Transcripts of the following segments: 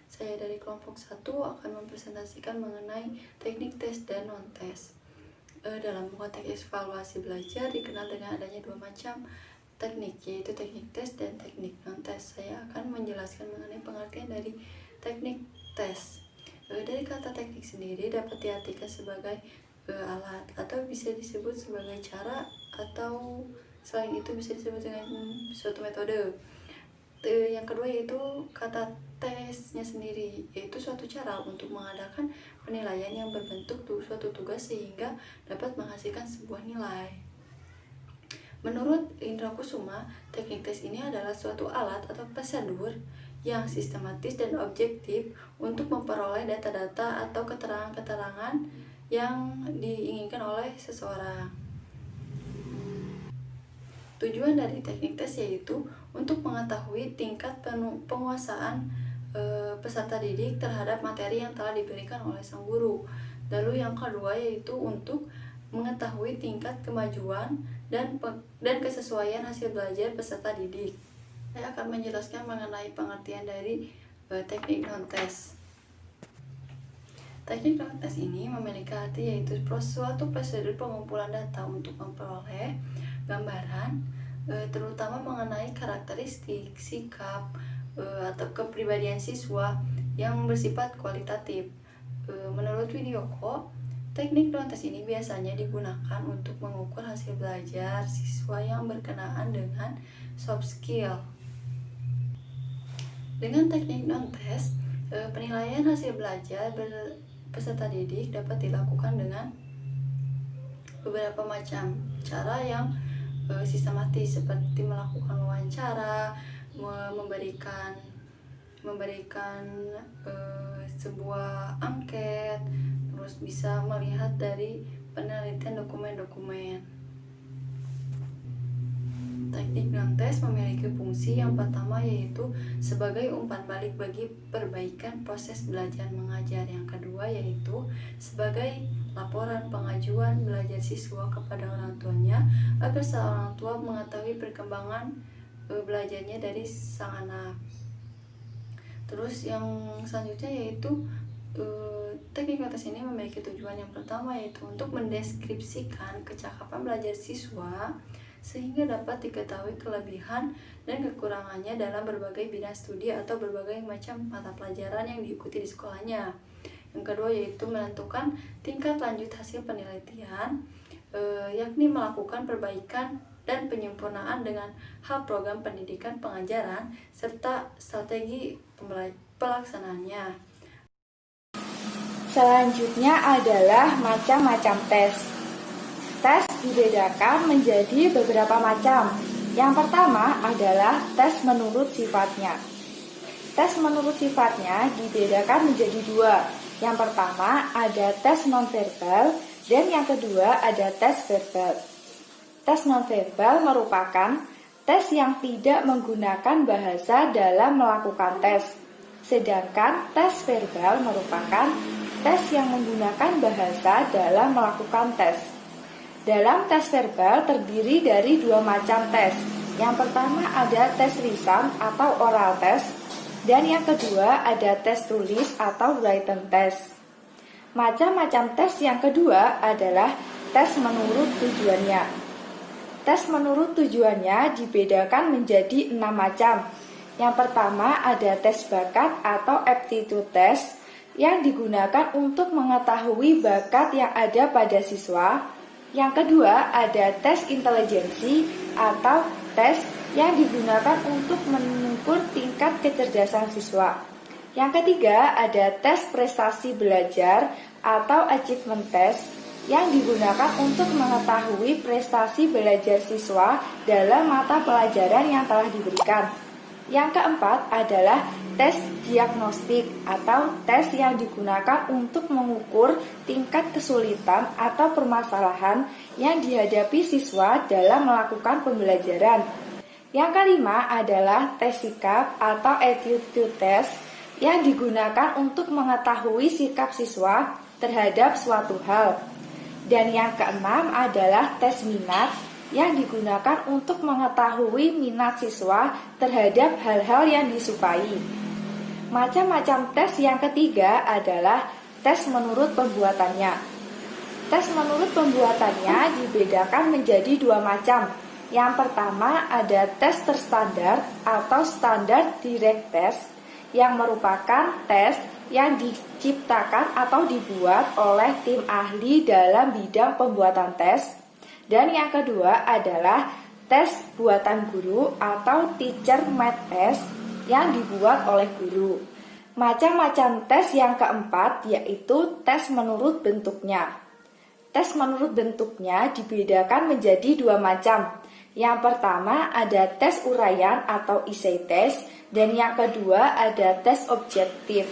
Saya dari kelompok 1 akan mempresentasikan mengenai teknik tes dan non-tes. Dalam konteks evaluasi belajar dikenal dengan adanya dua macam teknik, yaitu teknik tes dan teknik non-tes. Saya akan menjelaskan mengenai pengertian dari teknik tes. Dari kata teknik sendiri dapat diartikan sebagai alat atau bisa disebut sebagai cara, atau selain itu bisa disebut dengan suatu metode. Yang kedua yaitu kata tesnya sendiri, yaitu suatu cara untuk mengadakan penilaian yang berbentuk suatu tugas sehingga dapat menghasilkan sebuah nilai. Menurut Indra Kusuma, teknik tes ini adalah suatu alat atau prosedur yang sistematis dan objektif untuk memperoleh data-data atau keterangan-keterangan yang diinginkan oleh seseorang. Tujuan dari teknik tes yaitu untuk mengetahui tingkat penguasaan peserta didik terhadap materi yang telah diberikan oleh sang guru. Lalu yang kedua yaitu untuk mengetahui tingkat kemajuan dan kesesuaian hasil belajar peserta didik. Saya akan menjelaskan mengenai pengertian dari teknik non-tes. Teknik non-tes ini memiliki arti yaitu suatu prosedur pengumpulan data untuk memperoleh gambaran terutama mengenai karakteristik, sikap, atau kepribadian siswa yang bersifat kualitatif. Menurut Widyoko, teknik non-tes ini biasanya digunakan untuk mengukur hasil belajar siswa yang berkenaan dengan soft skill. Dengan teknik non-tes, penilaian hasil belajar peserta didik dapat dilakukan dengan beberapa macam cara yang sistematis, seperti melakukan wawancara, memberikan sebuah angket, terus bisa melihat dari penelitian dokumen-dokumen. Teknik non-tes memiliki fungsi yang pertama yaitu sebagai umpan balik bagi perbaikan proses belajar mengajar. Yang kedua yaitu sebagai laporan pengajuan belajar siswa kepada orang tuanya agar sang orang tua mengetahui perkembangan belajarnya dari sang anak. Terus yang selanjutnya yaitu teknik non-tes ini memiliki tujuan yang pertama yaitu untuk mendeskripsikan kecakapan belajar siswa sehingga dapat diketahui kelebihan dan kekurangannya dalam berbagai bidang studi atau berbagai macam mata pelajaran yang diikuti di sekolahnya. Yang kedua yaitu menentukan tingkat lanjut hasil penelitian, yakni melakukan perbaikan dan penyempurnaan dengan hal program pendidikan pengajaran serta strategi pelaksanaannya. Selanjutnya adalah macam-macam tes. Tes dibedakan menjadi beberapa macam. Yang pertama adalah tes menurut sifatnya. Tes menurut sifatnya dibedakan menjadi dua. Yang pertama ada tes nonverbal dan yang kedua ada tes verbal. Tes nonverbal merupakan tes yang tidak menggunakan bahasa dalam melakukan tes. Sedangkan tes verbal merupakan tes yang menggunakan bahasa dalam melakukan tes. Dalam tes verbal terdiri dari dua macam tes. Yang pertama ada tes lisan atau oral test, dan yang kedua ada tes tulis atau written test. Macam-macam tes yang kedua adalah tes menurut tujuannya. Tes menurut tujuannya dibedakan menjadi 6 macam. Yang pertama ada tes bakat atau aptitude test yang digunakan untuk mengetahui bakat yang ada pada siswa. Yang kedua ada tes intelijensi atau tes yang digunakan untuk mengukur tingkat kecerdasan siswa. Yang ketiga ada tes prestasi belajar atau achievement test yang digunakan untuk mengetahui prestasi belajar siswa dalam mata pelajaran yang telah diberikan. Yang keempat adalah tes diagnostik atau tes yang digunakan untuk mengukur tingkat kesulitan atau permasalahan yang dihadapi siswa dalam melakukan pembelajaran. Yang kelima adalah tes sikap atau attitude test yang digunakan untuk mengetahui sikap siswa terhadap suatu hal. Dan yang keenam adalah tes minat yang digunakan untuk mengetahui minat siswa terhadap hal-hal yang disukai. Macam-macam tes yang ketiga adalah tes menurut pembuatannya. Tes menurut pembuatannya dibedakan menjadi dua macam. Yang pertama ada tes terstandar atau standar direct test yang merupakan tes yang diciptakan atau dibuat oleh tim ahli dalam bidang pembuatan tes. Dan yang kedua adalah tes buatan guru atau teacher made test yang dibuat oleh guru. Macam-macam tes yang keempat yaitu tes menurut bentuknya. Tes menurut bentuknya dibedakan menjadi dua macam. Yang pertama ada tes uraian atau essay test dan yang kedua ada tes objektif.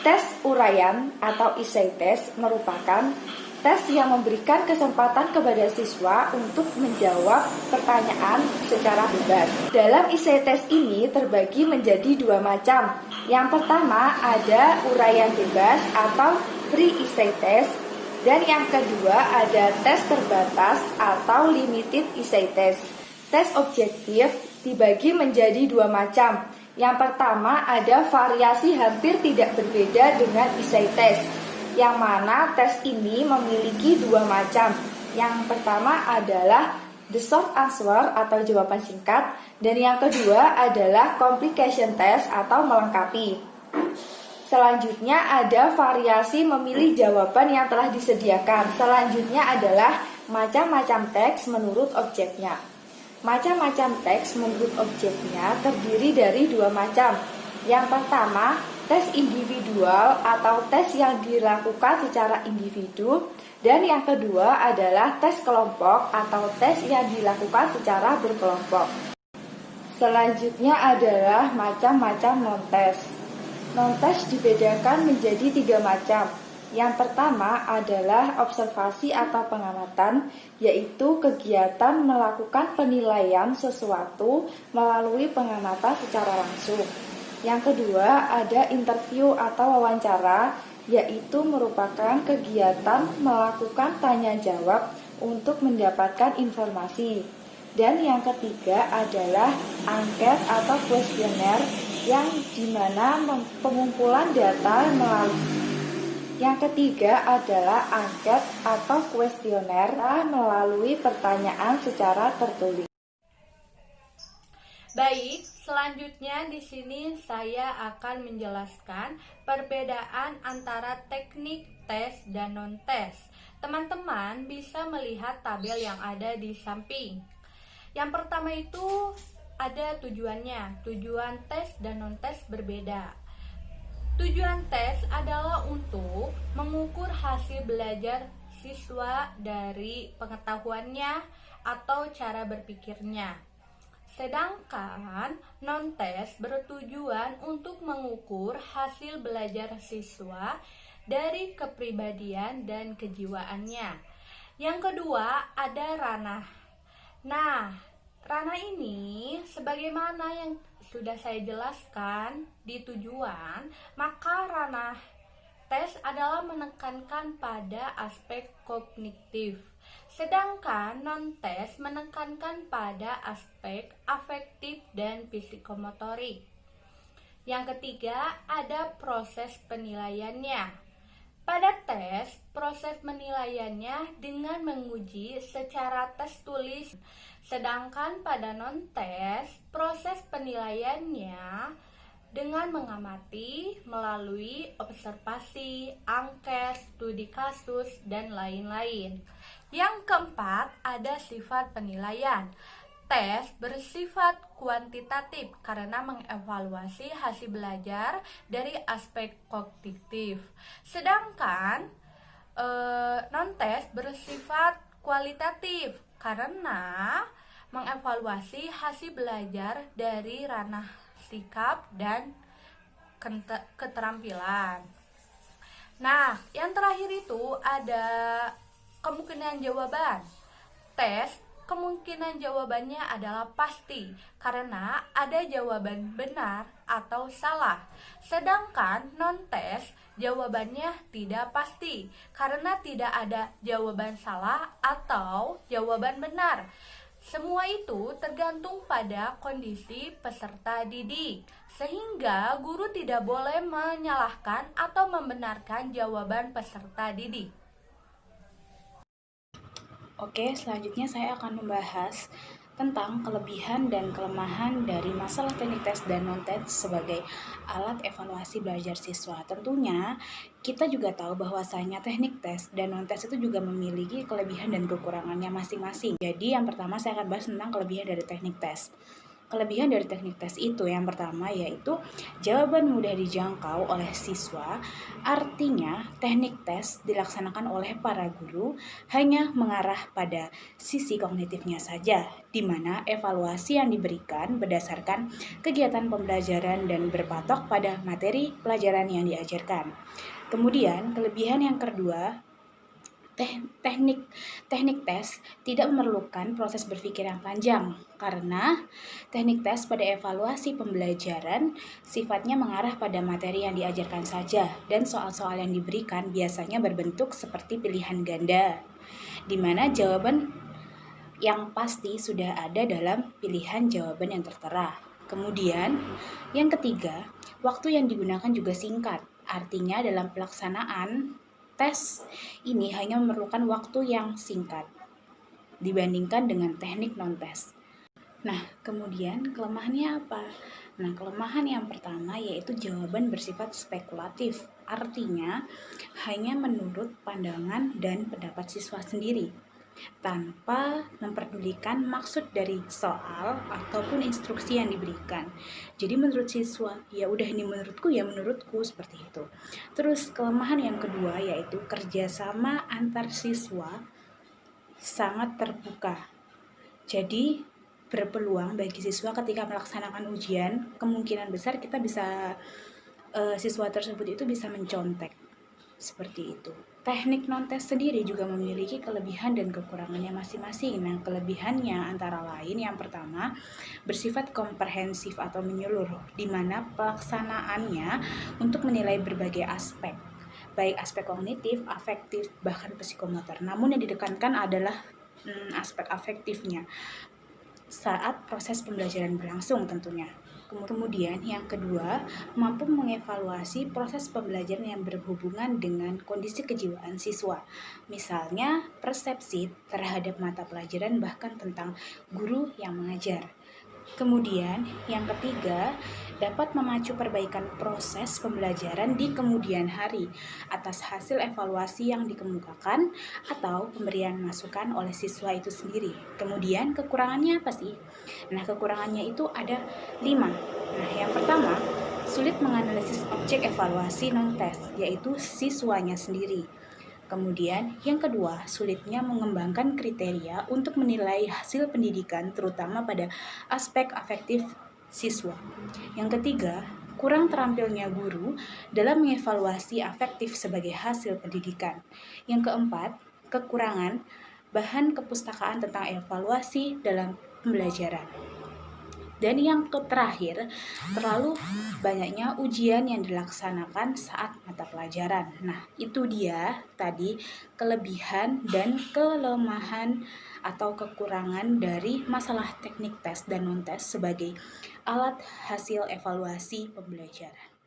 Tes uraian atau essay test merupakan tes yang memberikan kesempatan kepada siswa untuk menjawab pertanyaan secara bebas. Dalam essay test ini terbagi menjadi dua macam. Yang pertama ada uraian bebas atau free essay test dan yang kedua ada tes terbatas atau limited essay test. Tes objektif dibagi menjadi dua macam. Yang pertama ada variasi hampir tidak berbeda dengan essay test, yang mana tes ini memiliki dua macam. Yang pertama adalah the short answer atau jawaban singkat, dan yang kedua adalah complication test atau melengkapi. Selanjutnya ada variasi memilih jawaban yang telah disediakan. Selanjutnya adalah macam-macam teks menurut objeknya. Macam-macam teks menurut objeknya terdiri dari dua macam. Yang pertama, tes individual atau tes yang dilakukan secara individu. Dan yang kedua adalah tes kelompok atau tes yang dilakukan secara berkelompok. Selanjutnya adalah macam-macam non-tes. Non-tes dibedakan menjadi tiga macam. Yang pertama adalah observasi atau pengamatan, yaitu kegiatan melakukan penilaian sesuatu melalui pengamatan secara langsung. Yang kedua ada interview atau wawancara, yaitu merupakan kegiatan melakukan tanya jawab untuk mendapatkan informasi. Dan yang ketiga adalah angket atau kuesioner, yang dimana pengumpulan data melalui. Yang ketiga adalah angket atau kuesioner melalui pertanyaan secara tertulis. Baik, selanjutnya di sini saya akan menjelaskan perbedaan antara teknik tes dan non-tes. Teman-teman bisa melihat tabel yang ada di samping. Yang pertama itu ada tujuannya. Tujuan tes dan non-tes berbeda. Tujuan tes adalah untuk mengukur hasil belajar siswa dari pengetahuannya atau cara berpikirnya. Sedangkan non-tes bertujuan untuk mengukur hasil belajar siswa dari kepribadian dan kejiwaannya. Yang kedua ada ranah. Nah, ranah ini sebagaimana yang sudah saya jelaskan di tujuan, maka ranah tes adalah menekankan pada aspek kognitif, sedangkan non-tes menekankan pada aspek afektif dan psikomotorik. Yang ketiga ada proses penilaiannya. Pada tes, proses penilaiannya dengan menguji secara tes tulis, sedangkan pada non-tes, proses penilaiannya dengan mengamati melalui observasi, angket, studi kasus, dan lain-lain. Yang keempat, ada sifat penilaian. Tes bersifat kuantitatif karena mengevaluasi hasil belajar dari aspek kognitif. Sedangkan non-tes bersifat kualitatif karena mengevaluasi hasil belajar dari ranah sikap dan keterampilan. Nah, yang terakhir itu ada kemungkinan jawaban. Tes kemungkinan jawabannya adalah pasti karena ada jawaban benar atau salah. Sedangkan non-tes jawabannya tidak pasti karena tidak ada jawaban salah atau jawaban benar. Semua itu tergantung pada kondisi peserta didik, sehingga guru tidak boleh menyalahkan atau membenarkan jawaban peserta didik. Oke, selanjutnya saya akan membahas tentang kelebihan dan kelemahan dari masalah teknik tes dan non-tes sebagai alat evaluasi belajar siswa. Tentunya kita juga tahu bahwasanya teknik tes dan non-tes itu juga memiliki kelebihan dan kekurangannya masing-masing. Jadi yang pertama saya akan bahas tentang kelebihan dari teknik tes. Kelebihan dari teknik tes itu yang pertama yaitu jawaban mudah dijangkau oleh siswa. Artinya teknik tes dilaksanakan oleh para guru hanya mengarah pada sisi kognitifnya saja, di mana evaluasi yang diberikan berdasarkan kegiatan pembelajaran dan berpatok pada materi pelajaran yang diajarkan. Kemudian kelebihan yang kedua, teknik tes tidak memerlukan proses berpikir yang panjang karena teknik tes pada evaluasi pembelajaran sifatnya mengarah pada materi yang diajarkan saja dan soal-soal yang diberikan biasanya berbentuk seperti pilihan ganda di mana jawaban yang pasti sudah ada dalam pilihan jawaban yang tertera. Kemudian yang ketiga, waktu yang digunakan juga singkat. Artinya dalam pelaksanaan tes ini hanya memerlukan waktu yang singkat dibandingkan dengan teknik non-tes. Nah, kemudian kelemahannya apa? Nah, kelemahan yang pertama yaitu jawaban bersifat spekulatif. Artinya hanya menurut pandangan dan pendapat siswa sendiri tanpa memperdulikan maksud dari soal ataupun instruksi yang diberikan. Jadi menurut siswa, ya udah ini menurutku ya menurutku seperti itu. Terus kelemahan yang kedua yaitu kerjasama antar siswa sangat terbuka. Jadi berpeluang bagi siswa ketika melaksanakan ujian, kemungkinan besar kita bisa siswa tersebut itu bisa mencontek. Seperti itu. Teknik non-tes sendiri juga memiliki kelebihan dan kekurangannya masing-masing. Nah, kelebihannya antara lain yang pertama bersifat komprehensif atau menyeluruh, di mana pelaksanaannya untuk menilai berbagai aspek, baik aspek kognitif, afektif, bahkan psikomotor. Namun yang ditekankan adalah aspek afektifnya saat proses pembelajaran berlangsung tentunya. Kemudian yang kedua, mampu mengevaluasi proses pembelajaran yang berhubungan dengan kondisi kejiwaan siswa. Misalnya, persepsi terhadap mata pelajaran bahkan tentang guru yang mengajar. Kemudian, yang ketiga, dapat memacu perbaikan proses pembelajaran di kemudian hari atas hasil evaluasi yang dikemukakan atau pemberian masukan oleh siswa itu sendiri. Kemudian, kekurangannya apa sih? Nah, kekurangannya itu ada 5. Nah, yang pertama, sulit menganalisis objek evaluasi non-tes, yaitu siswanya sendiri. Kemudian, yang kedua, sulitnya mengembangkan kriteria untuk menilai hasil pendidikan, terutama pada aspek afektif siswa. Yang ketiga, kurang terampilnya guru dalam mengevaluasi afektif sebagai hasil pendidikan. Yang keempat, kekurangan bahan kepustakaan tentang evaluasi dalam pembelajaran. Dan yang terakhir, terlalu banyaknya ujian yang dilaksanakan saat mata pelajaran. Nah, itu dia tadi kelebihan dan kelemahan atau kekurangan dari masalah teknik tes dan non-tes sebagai alat hasil evaluasi pembelajaran.